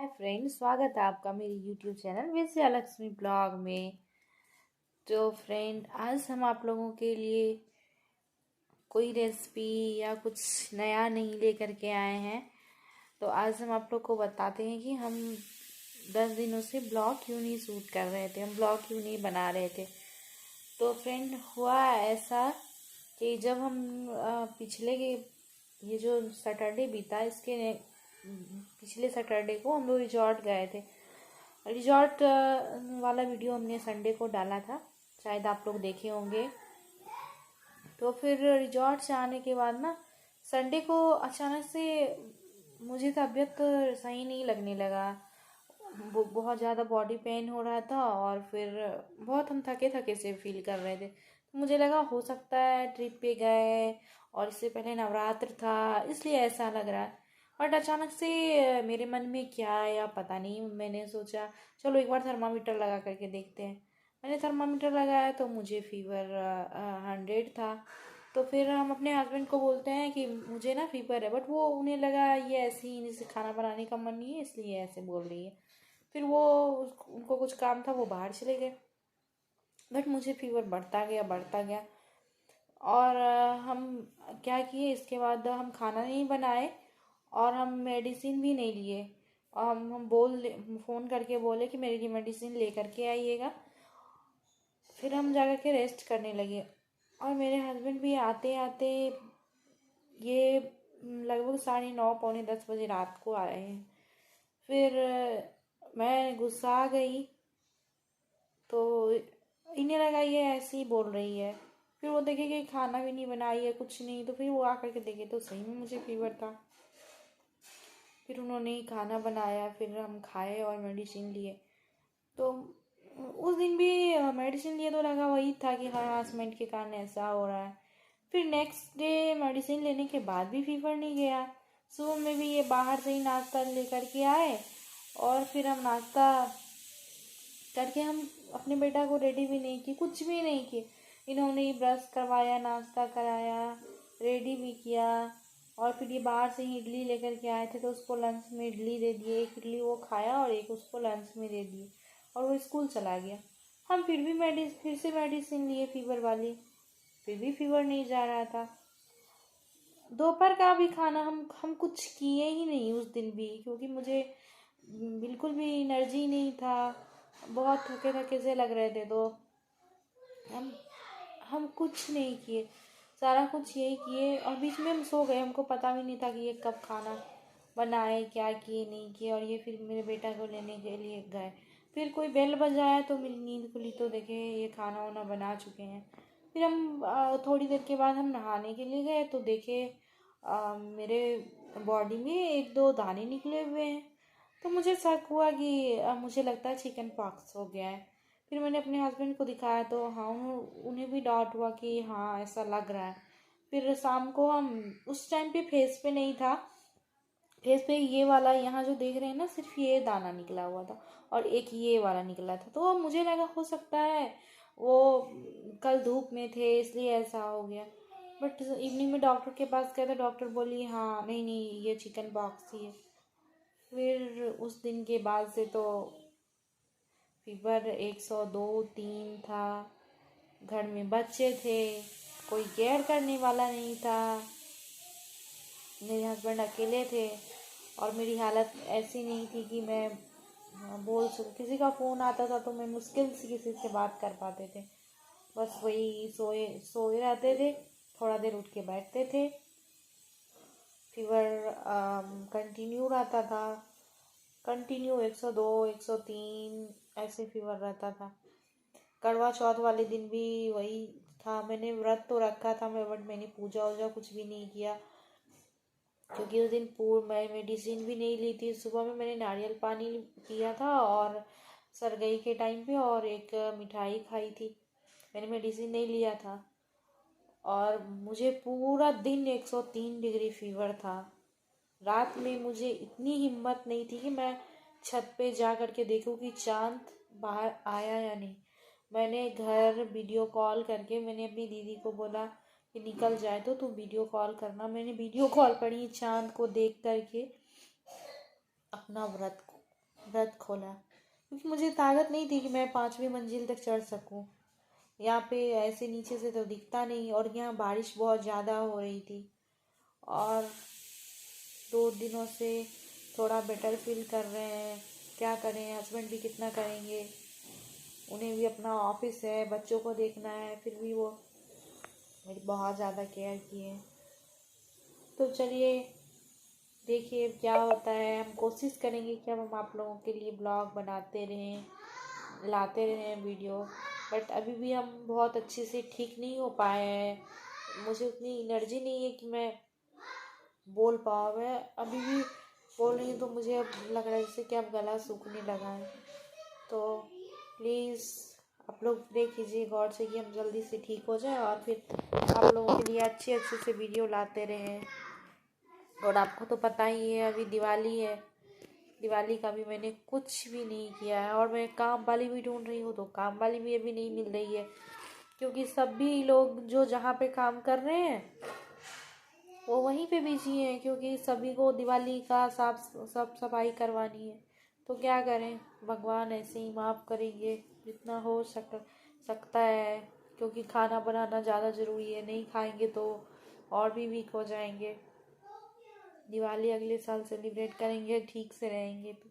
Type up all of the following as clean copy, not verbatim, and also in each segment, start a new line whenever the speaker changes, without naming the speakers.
Hi friend, स्वागत है आपका मेरे यूट्यूब चैनल वैसे लक्ष्मी ब्लॉग में। तो फ्रेंड, आज हम आप लोगों के लिए कोई रेसिपी या कुछ नया नहीं लेकर के आए हैं। तो आज हम आप लोग को बताते हैं कि हम 10 दिनों से ब्लॉग क्यों नहीं शूट कर रहे थे, हम ब्लॉग क्यों नहीं बना रहे थे। तो फ्रेंड, हुआ ऐसा कि जब हम पिछले के ये जो सैटरडे बीता, इसके पिछले सैटरडे को हम लोग रिजॉर्ट गए थे। रिजॉर्ट वाला वीडियो हमने संडे को डाला था, शायद आप लोग देखे होंगे। तो फिर रिजॉर्ट से आने के बाद ना, संडे को अचानक से मुझे तबीयत सही नहीं लगने लगा। बहुत ज़्यादा बॉडी पेन हो रहा था और फिर बहुत हम थके थके से फील कर रहे थे। तो मुझे लगा हो सकता है ट्रिप पे गए और इससे पहले नवरात्र था, इसलिए ऐसा लग रहा है। बट अचानक से मेरे मन में क्या आया पता नहीं, मैंने सोचा चलो एक बार थर्मामीटर लगा करके देखते हैं। मैंने थर्मामीटर लगाया तो मुझे फीवर 100 था। तो फिर हम अपने हस्बैंड को बोलते हैं कि मुझे ना फीवर है, बट वो उन्हें लगा ये ऐसे ही इनसे खाना बनाने का मन नहीं है इसलिए ऐसे बोल रही है। फिर वो उनको कुछ काम था, वो बाहर चले गए। बट मुझे फीवर बढ़ता गया बढ़ता गया। और हम क्या किए, इसके बाद हम खाना नहीं बनाए और हम मेडिसिन भी नहीं लिए। और हम फ़ोन करके बोले कि मेरी मेडिसिन ले करके आइएगा। फिर हम जा कर के रेस्ट करने लगे। और मेरे हस्बैंड भी आते आते ये लगभग 9:30 पौने 10 बजे रात को आए हैं। फिर मैं गुस्सा आ गई। तो इन्हें लगा ये ऐसे ही बोल रही है। फिर वो देखे कि खाना भी नहीं बनाई है कुछ नहीं, तो फिर वो आकर के देखे तो सही में मुझे फीवर था। फिर उन्होंने ही खाना बनाया, फिर हम खाए और मेडिसिन लिए। तो उस दिन भी मेडिसिन लिए तो लगा वही था कि हरासमेंट के कारण ऐसा हो रहा है। फिर नेक्स्ट डे मेडिसिन लेने के बाद भी फीवर नहीं गया। सुबह में भी ये बाहर से ही नाश्ता लेकर के आए और फिर हम नाश्ता करके हम अपने बेटा को रेडी भी नहीं की, कुछ भी नहीं किए। इन्होंने ही ब्रश करवाया, नाश्ता कराया, रेडी भी किया। और फिर ये बाहर से ही इडली लेकर के आए थे तो उसको लंच में इडली दे दिए। एक इडली वो खाया और एक उसको लंच में दे दिए और वो स्कूल चला गया। हम फिर से मेडिसिन लिए फीवर वाली, फिर भी फीवर नहीं जा रहा था। दोपहर का भी खाना हम कुछ किए ही नहीं उस दिन भी, क्योंकि मुझे बिल्कुल भी एनर्जी नहीं था। बहुत थके थके से लग रहे थे। तो हम हम कुछ नहीं किए, सारा कुछ यही किए और बीच में हम सो गए। हमको पता भी नहीं था कि ये कब खाना बनाए, क्या किए नहीं किए। और ये फिर मेरे बेटा को लेने के लिए गए। फिर कोई बेल बजाया तो मेरी नींद खुली तो देखे ये खाना वाना बना चुके हैं। फिर हम थोड़ी देर के बाद हम नहाने के लिए गए तो देखे मेरे बॉडी में एक दो दाने निकले हुए हैं। तो मुझे शक हुआ कि मुझे लगता है चिकन पॉक्स हो गया है। फिर मैंने अपने हस्बैंड को दिखाया तो हाँ, उन्हें भी डाउट हुआ कि हाँ ऐसा लग रहा है। फिर शाम को हम उस टाइम पे फेस पे नहीं था, फेस पे ये वाला यहाँ जो देख रहे हैं ना, सिर्फ ये दाना निकला हुआ था और एक ये वाला निकला था। तो मुझे लगा हो सकता है वो कल धूप में थे इसलिए ऐसा हो गया। बट इवनिंग में डॉक्टर के पास गए तो डॉक्टर बोली हाँ नहीं नहीं ये चिकन पॉक्स ही है। फिर उस दिन के बाद से तो फीवर 102 3 था। घर में बच्चे थे, कोई केयर करने वाला नहीं था। मेरे हस्बैंड अकेले थे और मेरी हालत ऐसी नहीं थी कि मैं बोल सकूं। किसी का फ़ोन आता था तो मैं मुश्किल से किसी से बात कर पाते थे। बस वही सोए सोए रहते थे, थोड़ा देर उठ के बैठते थे। फीवर कंटिन्यू रहता था, कंटिन्यू 102 103 ऐसे फीवर रहता था। करवा चौथ वाले दिन भी वही था। मैंने व्रत तो रखा था मैं, बट मैंने पूजा वूजा कुछ भी नहीं किया क्योंकि उस दिन मैं मेडिसिन भी नहीं ली थी। सुबह में मैंने नारियल पानी पिया था और सरगई के टाइम पे और एक मिठाई खाई थी। मैंने मेडिसिन नहीं लिया था और मुझे पूरा दिन 103 डिग्री फीवर था। रात में मुझे इतनी हिम्मत नहीं थी कि मैं छत पे जा करके देखूं कि चांद बाहर आया या नहीं। मैंने घर वीडियो कॉल करके मैंने अपनी दीदी को बोला कि निकल जाए तो तू वीडियो कॉल करना। मैंने वीडियो कॉल करी चांद को देख करके अपना व्रत को व्रत खोला, क्योंकि मुझे ताकत नहीं थी कि मैं 5वीं मंजिल तक चढ़ सकूं। यहाँ पे ऐसे नीचे से तो दिखता नहीं, और यहाँ बारिश बहुत ज़्यादा हो रही थी, और 2 दिनों से थोड़ा बेटर फील कर रहे हैं। क्या करें, हस्बैंड भी कितना करेंगे, उन्हें भी अपना ऑफिस है, बच्चों को देखना है, फिर भी वो मेरी बहुत ज़्यादा केयर किए। तो चलिए देखिए क्या होता है। हम कोशिश करेंगे कि अब हम आप लोगों के लिए ब्लॉग बनाते रहें, लाते रहें वीडियो। बट अभी भी हम बहुत अच्छे से ठीक नहीं हो पाए हैं, मुझे उतनी एनर्जी नहीं है कि मैं बोल पाऊँ। मैं अभी भी बोल रही हूँ तो मुझे अब लग रहा है जैसे कि अब गला सूखने लगा है। तो प्लीज़ आप लोग प्रे कीजिए गॉड से कि हम जल्दी से ठीक हो जाए, और फिर आप लोगों के लिए अच्छे अच्छे से वीडियो लाते रहें। और आपको तो पता ही है अभी दिवाली है, दिवाली का भी मैंने कुछ भी नहीं किया है, और मैं काम वाली भी ढूंढ रही हूँ तो काम वाली भी अभी नहीं मिल रही है, क्योंकि सभी लोग जो जहाँ पे काम कर रहे हैं वो वहीं पे बिजी हैं, क्योंकि सभी को दिवाली का सब सफाई करवानी है। तो क्या करें, भगवान ऐसे ही माफ़ करेंगे जितना हो सकता है, क्योंकि खाना बनाना ज़्यादा ज़रूरी है, नहीं खाएंगे तो और भी वीक हो जाएंगे। दिवाली अगले साल सेलिब्रेट करेंगे, ठीक से रहेंगे। तो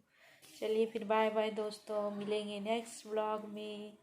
चलिए फिर बाय बाय दोस्तों, मिलेंगे नेक्स्ट व्लॉग में।